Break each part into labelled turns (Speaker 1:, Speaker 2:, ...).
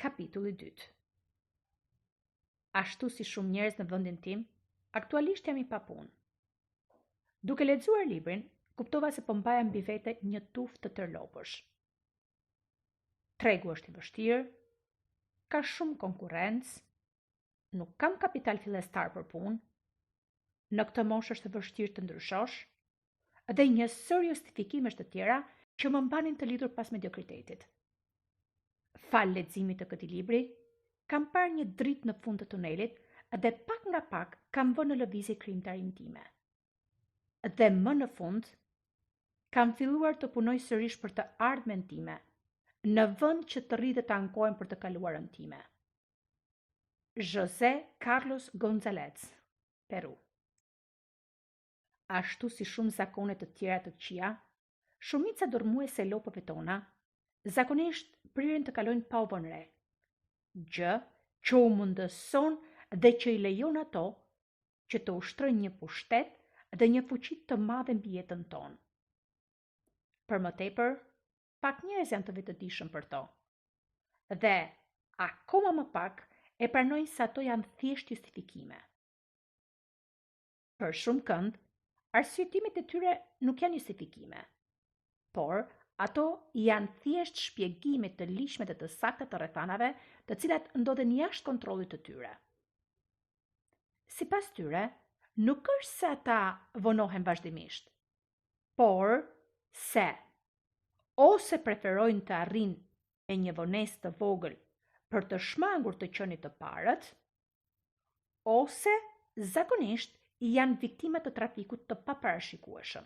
Speaker 1: Kapitulli 2. Ashtu si shumë njerëz në vendin tim, aktualisht jam I papunë. Duke lexuar librin, kuptova se po mbaja mbi vete një tuftë të tërlopësh. Tregu është I vështirë, ka shumë konkurrencë, nuk kam kapital fillestar për punë, në këtë moshë është e vështirë të ndryshosh, dhe një sër justifikimesh të tjera që më mbanin të lidhur pas mediokritetit. Fal leximit të këtij libri, kam parë një dritë në fund të tunelit dhe pak nga pak kam vënë në lëvizje krijimtarinë time. Dhe më në fund, kam filluar të punoj sërish për të ardhmen time, në vend që të rri dhe të ankohem për të kaluarën time. José Carlos González, Peru. Ashtu si shumë zakone të tjera të këqija, shumica dormuese e lopëve tona zakonisht priren të kalojnë pa u vënë re, gjë që u mundëson dhe që I lejon ato që të ushtrojnë një pushtet dhe një fuqi të madhe mbi jetën tonë. Për më tepër, pak njerëz janë të vetëdijshëm për to. Dhe akoma më pak e pranojnë se ato janë thjesht justifikime. Për shumë kënd, arsyetimet e tyre nuk janë justifikime, por ato janë thjesht shpjegime të lishme dhe të sakta të rrethanave, të cilat ndodhen jashtë kontrollit të tyre. Sipas tyre, nuk është se ata vonohen vazhdimisht, por se ose preferojnë të arrijnë e një vonesë të vogël për të shmangur të qenit të parët, ose zakonisht janë viktima të trafikut të paparashikueshëm.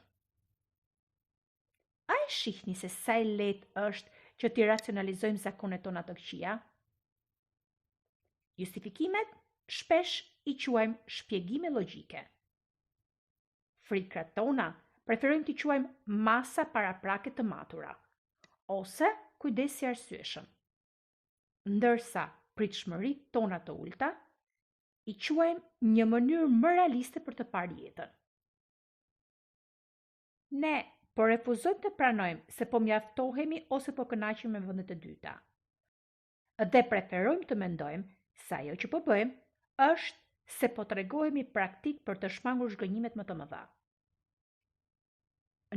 Speaker 1: A e shihni se sa e lehtë është që t'i racionalizojmë zakonet tona të këqija? Justifikimet shpesh I quajmë shpjegime logjike. Frikrat tona preferojmë t'i quajmë masa paraprake të matura, ose kujdesi arsyeshëm. Ndërsa pritshmëritë tona të ulta I quajmë një mënyrë më realiste për të parë jetën. Ne po refuzojmë të pranojmë se po mjaftohemi ose po kënaqemi me vendet e dyta. Dhe preferojmë të mendojmë se ajo që po bëjmë është se po tregohemi praktik për të shmangur zhgënjimet më të mëdha.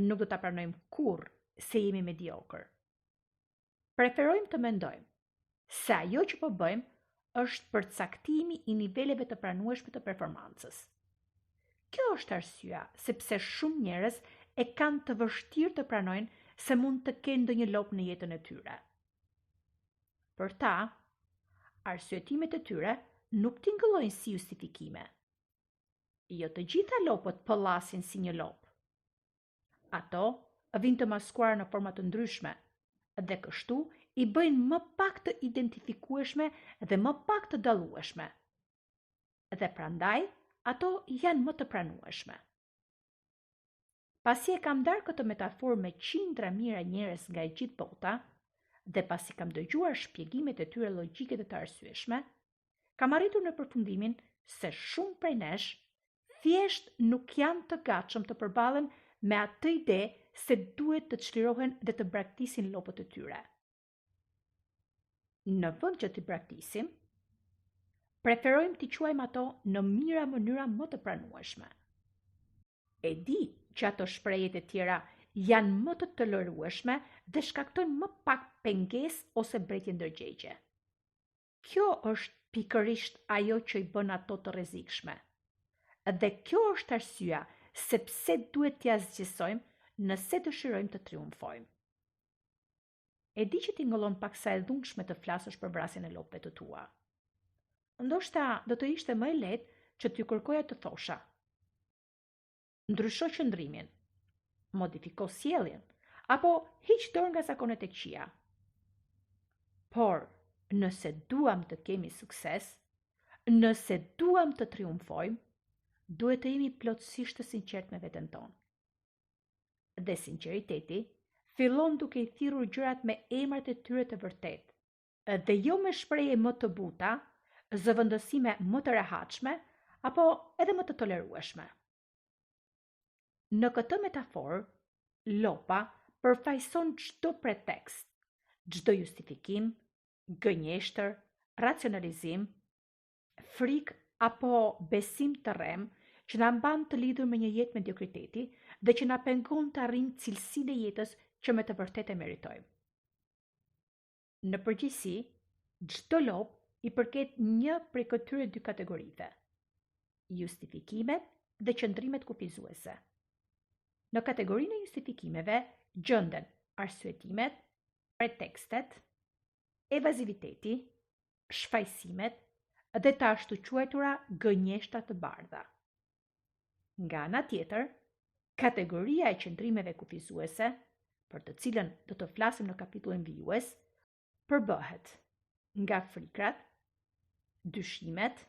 Speaker 1: Nuk do ta pranojmë kurrë se jemi mediokër. Preferojmë të mendojmë se ajo që po bëjmë është përcaktimi I niveleve të pranueshme të performancës. Kjo është arsyeja sepse shumë njerëz e kanë të vështirë të pranojnë se mund të kenë ndonjë lop në jetën e tyre. Për ta, arsyetimet e tyre nuk tingëllojnë si justifikime. Jo të gjitha lopët pëllasin si një lop. Ato vijnë të maskuara në forma të ndryshme dhe kështu I bëjnë më pak të identifikueshme dhe më pak të dallueshme. Dhe prandaj, ato janë më të pranueshme. Pasi e kam ndarë këtë metaforë me qindra mijëra njerëz nga e gjithë bota, dhe pasi kam dëgjuar shpjegimet e tyre logjike dhe të arsyeshme, kam arritur në përfundimin se shumë prej nesh thjesht nuk janë të gatshëm të përballen me atë ide se duhet të çlirohen dhe të braktisin lopët e tyre. Në vend që t'i braktisim, preferojmë t'i quajmë ato në mijëra mënyra më të pranueshme. E di që ato shprehjet e tjera janë më të tolerueshme dhe shkaktojnë më pak pengesë ose bretje ndërgjegje. Kjo është pikërisht ajo që I bën ato të rrezikshme. Dhe kjo është arsyeja se pse duhet t'ia zgjesojmë nëse dëshirojmë të triumfojmë. E di që tingëllon paksa e dhunshme të flasësh për vrasjen e lopëve të tua. Ndoshta do të ishte më e lehtë që t'ju kërkoja të thosha: ndrysho qëndrimin, modifiko sjelljen, apo hiq dorë nga zakonet e këqija. Por, nëse duam të kemi sukses, nëse duam të triumfojmë, duhet të jemi plotësisht të sinqert me veten tonë. Dhe sinqeriteti fillon duke I thirrur gjërat me emrat e tyre të vërtetë, dhe jo me shprehje më të buta, zëvendësime më të rehatshme, apo edhe më të tolerueshme. Në këtë metaforë, lopa përfaqëson çdo pretekst, çdo justifikim, gënjeshtër, racionalizim, frikë apo besim të rrem që na mban të lidhur me një jetë mediokriteti dhe që na pengon të arrijmë cilësinë e jetës që me të vërtetë e meritojmë. Në përgjithësi, çdo lop i përket një prej këtyre dy kategorive: justifikimet dhe qëndrimet kufizuese. Në kategorinë e justifikimeve gjenden arsyetimet, pretekstet, evaziviteti, shfaqsimet dhe të ashtu quajtura gënjeshtra të bardha. Nga ana tjetër, kategoria e qëndrimeve kufizuese, për të cilën do të flasim në kapitullin vijues, përbëhet nga frikrat, dyshimet,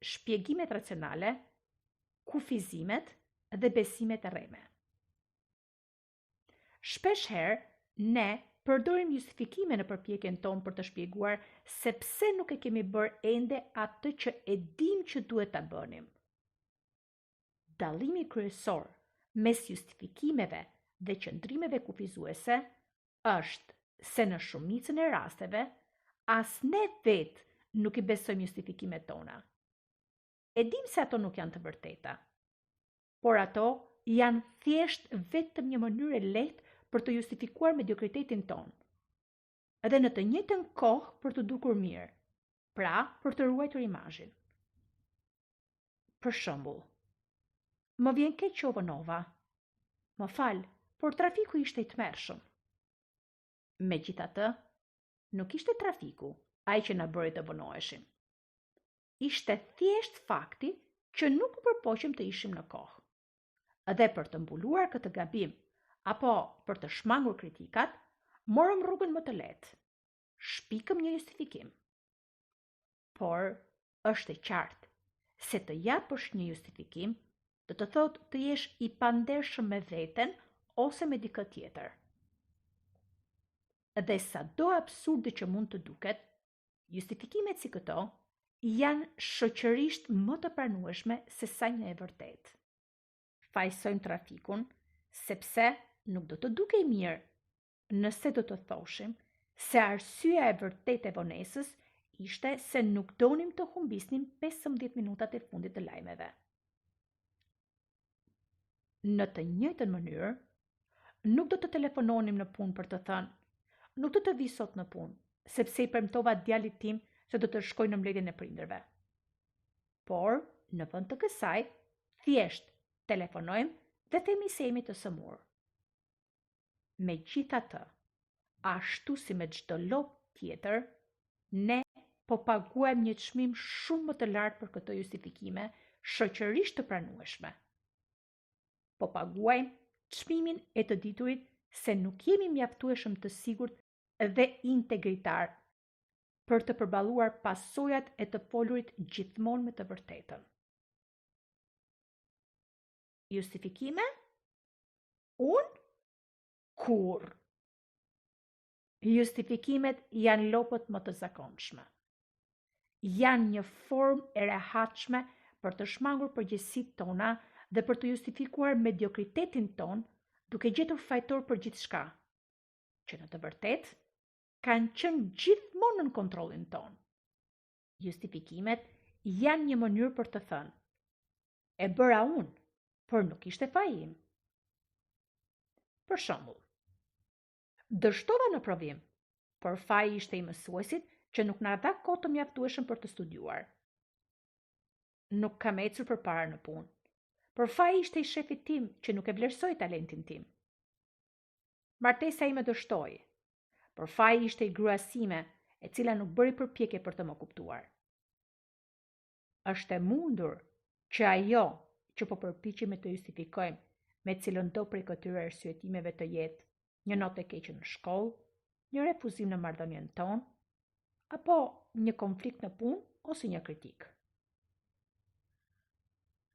Speaker 1: shpjegimet racionale, kufizimet dhe besimet e rreme. Shpesh herë, ne përdorim justifikime në përpjekjen tonë për të shpjeguar se pse nuk e kemi bërë ende atë që e dim që duhet ta bënim. Dallimi kryesor mes justifikimeve dhe qëndrimeve kufizuese është se në shumicën e rasteve, as ne vetë nuk i besojmë justifikimet tona. E dim se ato nuk janë të vërteta, por ato janë thjesht vetëm një mënyrë e lehtë për të justifikuar mediokritetin tonë, edhe në të njëjtën kohë për të dukur mirë, pra për të ruajtur imazhin. Për shembull, më vjen keq që u vonova. Më fal, por trafiku ishte i tmerrshëm. Megjithatë, nuk ishte trafiku ai që na bëri të vonoheshim. Ishte thjesht fakti që nuk u përpoqëm të ishim në kohë. Dhe për të mbuluar këtë gabim, apo për të shmangur kritikat, morëm rrugën më të lehtë. Shpikëm një justifikim. Por, është e qartë se të japësh një justifikim do të thotë të jesh i pandershëm me veten ose me dikë tjetër. Dhe sado absurde që mund të duket, justifikimet si këto janë shoqërisht më të pranueshme se sa një e vërtetë. Fajsojmë trafikun sepse nuk do të dukej mirë nëse do të thoshim se arsyeja e vërtetë e vonesës ishte se nuk donim të humbisnim 15 minutat e fundit të lajmeve. Në të njëjtën mënyrë, nuk do të telefononim në punë për të thënë: nuk do të vi sot në punë, sepse i premtova djalit tim se do të shkoj në mbledhjen e prindërve. Por, në vend të kësaj, thjesht telefonojmë dhe themi se jemi të sëmurë. Megjithatë, ashtu si me çdo lop tjetër, ne po paguajmë një çmim shumë më të lartë për këto justifikime shoqërisht të pranueshme. Po paguajmë çmimin e të diturit se nuk jemi mjaftueshëm të sigurt dhe integritar për të përballuar pasojat e të folurit gjithmonë me të vërtetën. Justifikime? Unë? Kur? Justifikimet janë lopët më të zakonshme. Janë një formë e rehatshme për të shmangur përgjegjësitë tona dhe për të justifikuar mediokritetin ton, duke gjetur fajtor për gjithçka, që në të vërtetë kanë qenë gjithmonë në kontrollin ton. Justifikimet janë një mënyrë për të thënë: e bëra unë, por nuk ishte faji im. Për shembull, dështova në provim, por faji ishte i mësuesit që nuk na dha kohë të mjaftueshëm për të studiuar. Nuk kam ecur përpara në punë, por faji ishte i shefit tim që nuk e vlerësoi talentin tim. Martesa ime dështoi, por faji ishte i gruas sime, e cila nuk bëri përpjekje për të më kuptuar. Është e mundur që ajo që po përpiqemi të justifikojmë me cilën do prej këtyre arsyetimeve të jetë një notë e keqe në shkollë, një refuzim në marrëdhënien tonë, apo një konflikt në punë ose një kritik.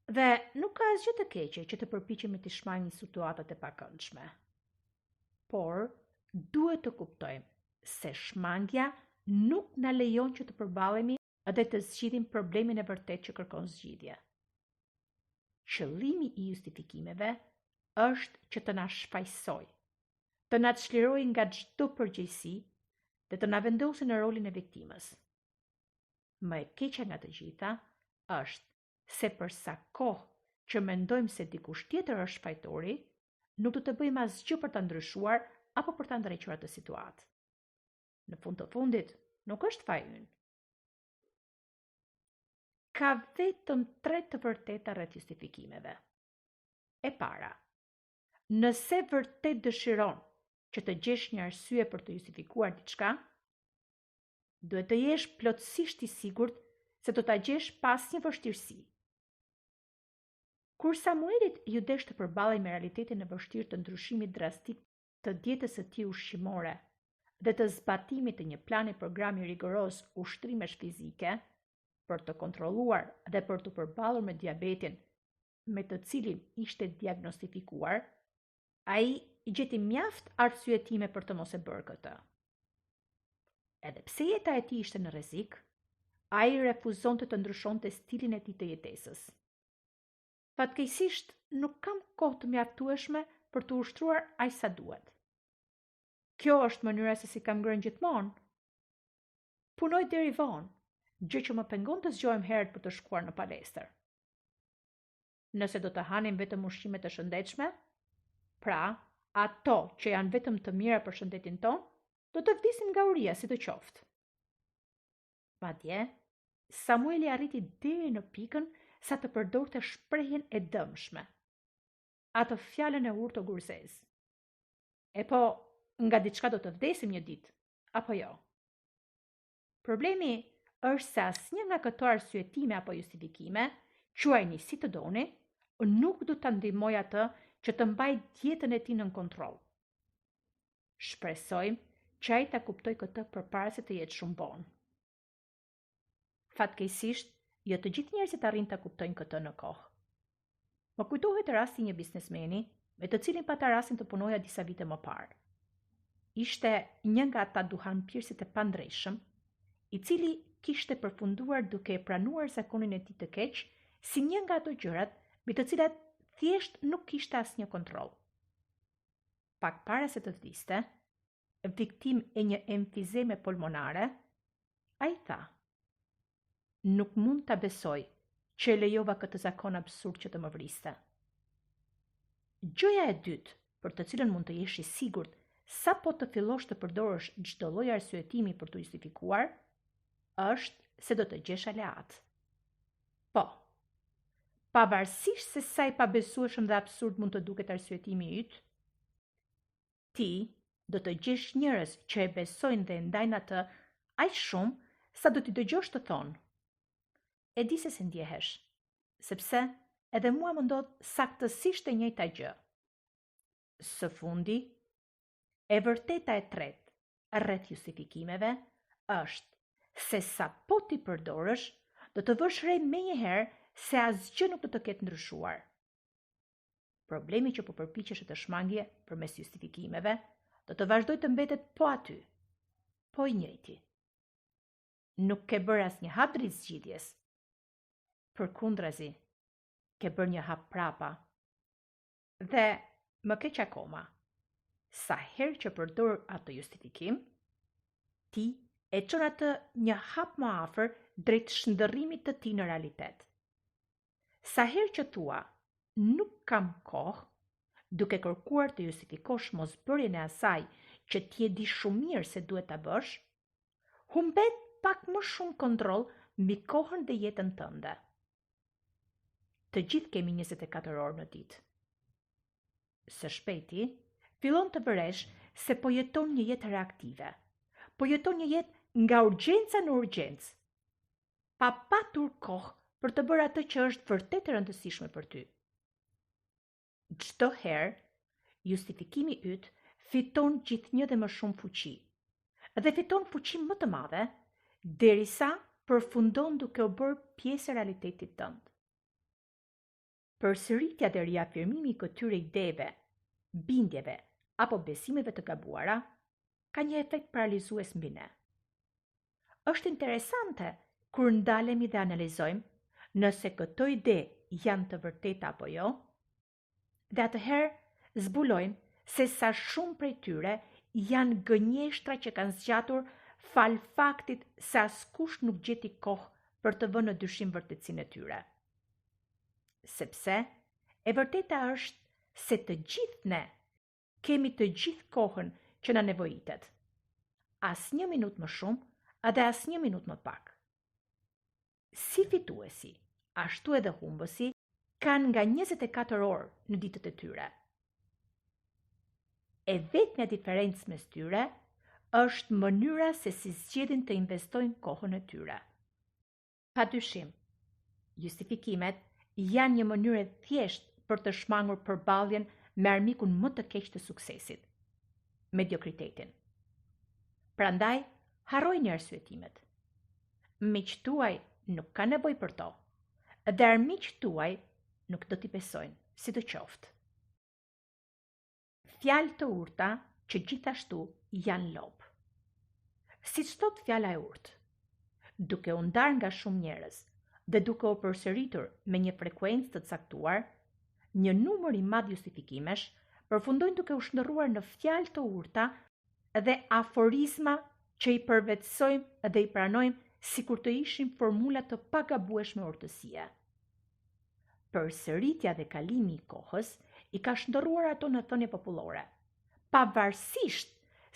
Speaker 1: Dhe nuk ka asgjë të keqe që të përpiqemi të shmangim situatat e pakëndshme. Por, duhet të kuptojmë se shmangja nuk na lejon që të përballemi dhe të zgjidhim problemin e vërtet që kërkon zgjidhje. Qëllimi i justifikimeve është që të na shfaqsoj, të na çlirojë nga çdo përgjegjësi dhe të na vendosin në rolin e viktimës. Më e keqja nga të gjitha është se për sa kohë që mendojmë se dikush tjetër është fajtori, nuk do të bëjmë asgjë për ta ndryshuar apo për ta ndrejtuar atë situatë. Në fund të fundit, nuk është faji ynë. Ka vetëm 3 të vërteta rreth justifikimeve. E para, nëse vërtet dëshiron që të gjesh një arsye për të justifikuar diçka, duhet të jesh plotësisht i sigurt se do ta gjesh pas një vështirësi. Kur Samuelit ju desh të përballej me realitetin e vështirë të ndryshimit drastik të dietës së tij ushqimore dhe të zbatimit të një plani programi rigoros ushtrimesh fizike për të kontrolluar dhe për të përballur me diabetin me të cilin ishte diagnostifikuar, ai gjeti mjaft arsyetime për të mos e bërë këtë. Edhe pse jeta e tij ishte në rrezik, ai refuzonte të ndryshonte stilin e tij të jetesës. Fatkeqësisht, nuk kam kohë të mjaftueshme për të ushtruar aq sa duhet. Kjo është mënyra se si kam ngrënë gjithmonë. Punoj deri vonë, gjë që më pengon të zgjohem herët për të shkuar në palestër. Nëse do të hanim vetëm ushqime të shëndetshme, pra ato që janë vetëm të mira për shëndetin ton, do të vdisim nga uria si të qoftë. Madje, Samueli arriti deri në pikën sa të përdorte shprehjen e dëmshme. Atë fjalën e urtë o gurzez. E po, nga diçka do të vdesim një ditë, apo jo? Problemi është se asnjë nga këto arsyetime apo justifikime, quajini si të doni, nuk do ta ndihmoj atë që të mbajë jetën e tij nën kontroll. Shpresojmë që ai ta kuptoj këtë përpara se të jetë shumë vonë. Fatkeqësisht, jo të gjithë njerëzit arrin ta kuptojnë këtë në kohë. Më kujtohet rasti një biznesmeni me të cilin pata rastin të punoja disa vite më parë. Ishte një nga ata duhanpirësit e pandrejshëm, i cili kishte përfunduar duke e pranuar zakonin e tij të keq si një nga ato gjërat mbi të cilat thjesht nuk kishte asnjë kontroll. Pak para se të vdiste, viktim e një emfizeme pulmonare, ai tha: "Nuk mund ta besoj që e lejova këtë zakon absurd që të më vriste." Gjëja e dytë, për të cilën mund të jesh i sigurt sa po të fillosh të përdorësh çdo lloj arsyetimi për të justifikuar, është se do të gjesh aleat. Po, pavarësisht se sa i pabesueshëm dhe absurd mund të duket arsyetimi yt, ti do të gjesh njerëz që e besojnë dhe ndajnë atë aq shumë sa do t'i dëgjosh të thonë. E di se ndjehesh, sepse edhe mua më ndodh saktësisht e njëjta gjë. Së fundi, e vërteta e tretë rreth justifikimeve është se sa po ti përdorësh, do të vësh re menjëherë se asgjë nuk do të ketë ndryshuar. Problemi që po përpiqesh të shmangje përmes justifikimeve do të vazhdoj të mbetet po aty, po i njëjti. Nuk ke bërë asnjë hap drejt zgjidhjes. Përkundrazi, ke bërë një hap prapa. Dhe më keq akoma, sa herë që përdor atë justifikim, ti e çon atë një hap më afër drejt shndërrimit të tij në realitet. Sa herë që thua, nuk kam kohë, duke kërkuar të justifikosh mosbërjen e asaj që ti e di shumë mirë se duhet ta bësh, humbet pak më shumë kontroll mbi kohën dhe jetën tënde. Të gjithë kemi 24 orë në ditë. Së shpejti, fillon të vëresh se po jeton një jetë reaktive. Po jeton një jetë nga urgjenca në urgjencë, pa patur kohë për të bërë atë që është vërtet e rëndësishme për ty. Çdo herë, justifikimi yt fiton gjithnjë dhe më shumë fuqi. Dhe fiton fuqi më të madhe, derisa përfundon duke u bërë pjesë e realitetit tënd. Përsëritja dhe riafirmimi i këtyre ideve, bindjeve apo besimeve të gabuara ka një efekt paralizues mbi ne. Është interesante kur ndalemi dhe analizojmë nëse këto ide janë të vërteta apo jo, dhe atëherë zbulojmë se sa shumë prej tyre janë gënjeshtra që kanë zgjatur fal faktit se askush nuk gjeti kohë për të vënë në dyshim vërtetësinë e tyre. Sepse e vërteta është se të gjithë ne kemi të gjithë kohën që na nevojitet. As një minut më shumë edhe as një minut më pak. Si fituesi, ashtu edhe humbësi, kanë nga 24 orë në ditët e tyre. E vetmja diferencë mes tyre është mënyra se si zgjedhin të investojnë kohën e tyre. Padyshim, justifikimet janë një mënyrë e thjeshtë për të shmangur përballjen me armikun më të keq të suksesit, mediokritetin. Prandaj, harrojini arsyetimet. Miqtë tuaj nuk ka nevojë për to, dhe armiqtë tuaj nuk do t'i besojnë, sidoqoftë. Fjalë të urta që gjithashtu janë lop. Siç thot fjala e urtë, duke u ndarë nga shumë njerëz dhe duke u përsëritur me një frekuencë të caktuar, një numër i madh justifikimesh përfundojnë duke u shndërruar në fjalë të urta dhe aforizma që i përvetësojmë dhe i pranojmë sikur të ishin formula të pagabueshme urtësie. Përsëritja dhe kalimi i kohës i ka shndërruar ato në thënie popullore, pavarësisht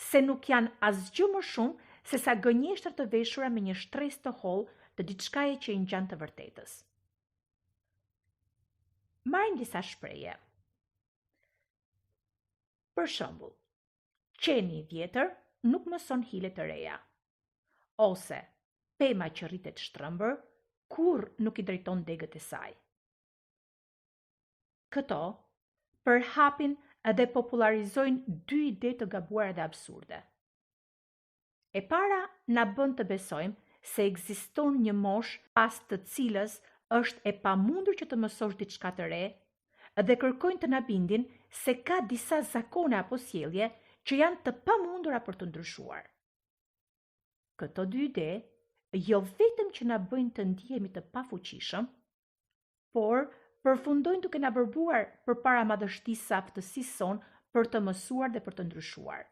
Speaker 1: se nuk janë asgjë më shumë se sa gënjeshtra të veshura me një shtresë të hollë të diçkaje që i ngjan të vërtetës. Marrim disa shprehje. Për shembull, qeni i vjetër nuk mëson hile të reja, ose pema që rritet shtrëmbër kurrë nuk i drejton degët e saj. Këto përhapin dhe popularizojnë dy ide të gabuara dhe absurde. E para na bën të besojmë se ekziston një moshë pas të cilës është e pamundur që të mësosh diçka të re, dhe kërkojnë të na bindin se ka disa zakone apo sjellje që janë të pamundura për të ndryshuar. Këto dy ide jo vetëm që na bëjnë të ndihemi të pafuqishëm, por përfundojnë duke na vërbuar përpara madhështisë së aftësisë sonë për të mësuar dhe për të ndryshuar.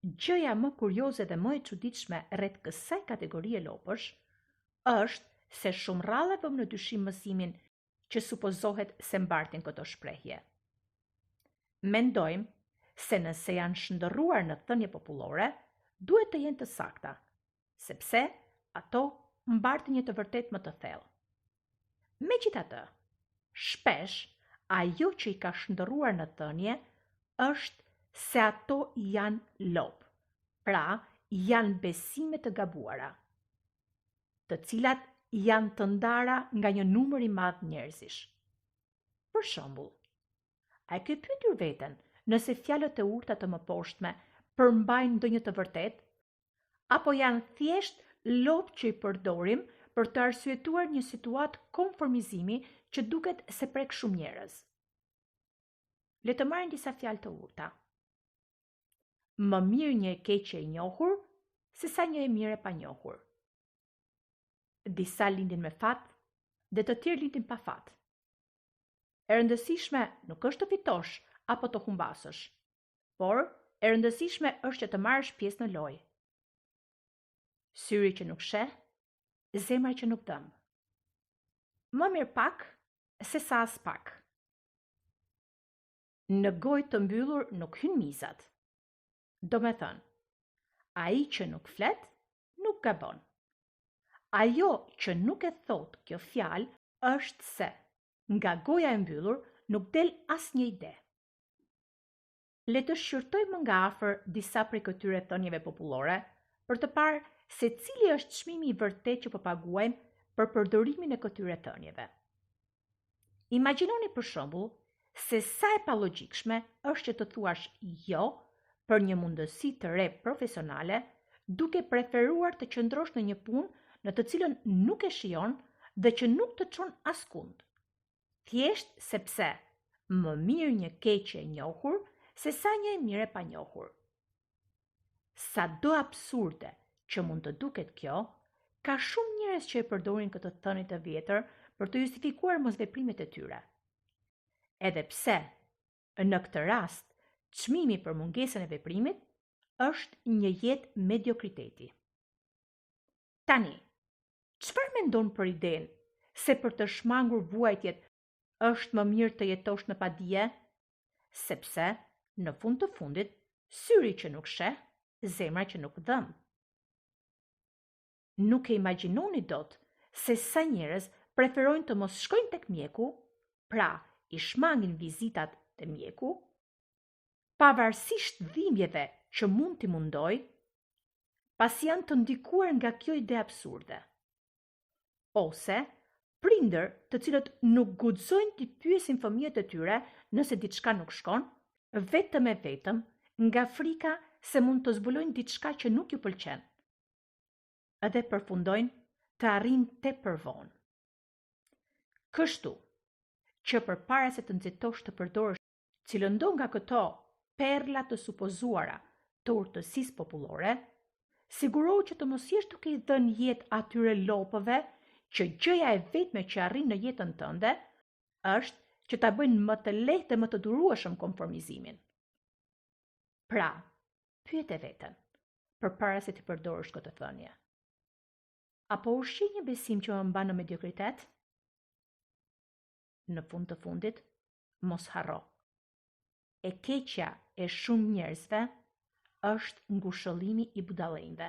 Speaker 1: Gjëja më kurioze dhe më e çuditshme rreth kësaj kategorie lopësh është se shumë rrallë vëmë në dyshim mësimin që supozohet se mbartin këto shprehje. Mendojmë se nëse janë shndërruar në thënie popullore, duhet të jenë të sakta, sepse ato mbartin një të vërtetë më të thellë. Megjithatë, shpesh ajo që i ka shndërruar në thënie është se ato janë lop, pra janë besime të gabuara, të cilat janë të ndara nga një numër i madh njerëzish. Për shembull, a e ke pyetur veten nëse fjalët e urta të mëposhtme përmbajnë ndonjë të vërtetë, apo janë thjesht lop që i përdorim për të arsyetuar një situatë konformizimi që duket se prek shumë njerëz? Le të marrim disa fjalë të urta. Më mirë një e keqe e njohur se sa një e mirë e panjohur. Disa lindin me fat dhe të tjerë lindin pa fat. E rëndësishme nuk është të fitosh apo të humbasësh, por e rëndësishme është që të marrësh pjesë në lojë. Syri që nuk sheh, zemra që nuk dëm. Më mirë pak se sa as pak. Në gojë të mbyllur nuk hyn mizat. Do me thënë, ai që nuk flet, nuk gabon. Ajo që nuk e thot kjo fjalë është se nga goja e mbyllur nuk del asnjë ide. Le të shqyrtojmë nga afër disa prej këtyre thënieve popullore për të parë se cili është çmimi i vërtetë që po paguajmë për përdorimin e këtyre thënieve. Imagjinoni për shembull se sa e palogjikshme është që të thuash jo për një mundësi të re profesionale, duke preferuar të qëndrosh në një punë në të cilën nuk e shijon dhe që nuk të çon askund. Thjesht sepse më mirë një keqe e njohur se sa një e mirë e panjohur. Sado absurde që mund të duket kjo, ka shumë njerëz që e përdorin këtë thënie të vjetër për të justifikuar mosveprimet e tyre. Edhe pse, në këtë rast, Çmimi për mungesën e veprimit është një jetë mediokriteti. Tani, çfarë mendon për idenë se për të shmangur vuajtjet është më mirë të jetosh në padije? Sepse, në fund të fundit, syri që nuk sheh, zemra që nuk dhëm. Nuk e imagjinoni dot se sa njerëz preferojnë të mos shkojnë tek mjeku, pra i shmangin vizitat te mjeku, pavarësisht dhimbjeve që mund t'i mundoj, pasi janë të ndikuar nga kjo ide absurde. Ose prindër të cilët nuk guxojnë t'i pyesin fëmijët e tyre nëse diçka nuk shkon, vetëm e vetëm nga frika se mund të zbulojnë diçka që nuk ju pëlqen. Edhe përfundojnë të arrijnë tepër vonë. Kështu që përpara se të nxitosh të përdorësh cilëndo nga këto perla të supozuara të urtësisë popullore, sigurohu që të mos jesh duke i dhënë jetë atyre lopëve që gjëja e vetme që arrin në jetën tënde është që ta bëjnë më të lehtë dhe më të durueshëm konformizimin. Pra, pyet e veten përpara se të përdorësh këtë thënie. Apo ushqej një besim që më mban në mediokritet? Në fund të fundit, mos harro. E keqja e shumë njerëzve është ngushëllimi i budallënjve.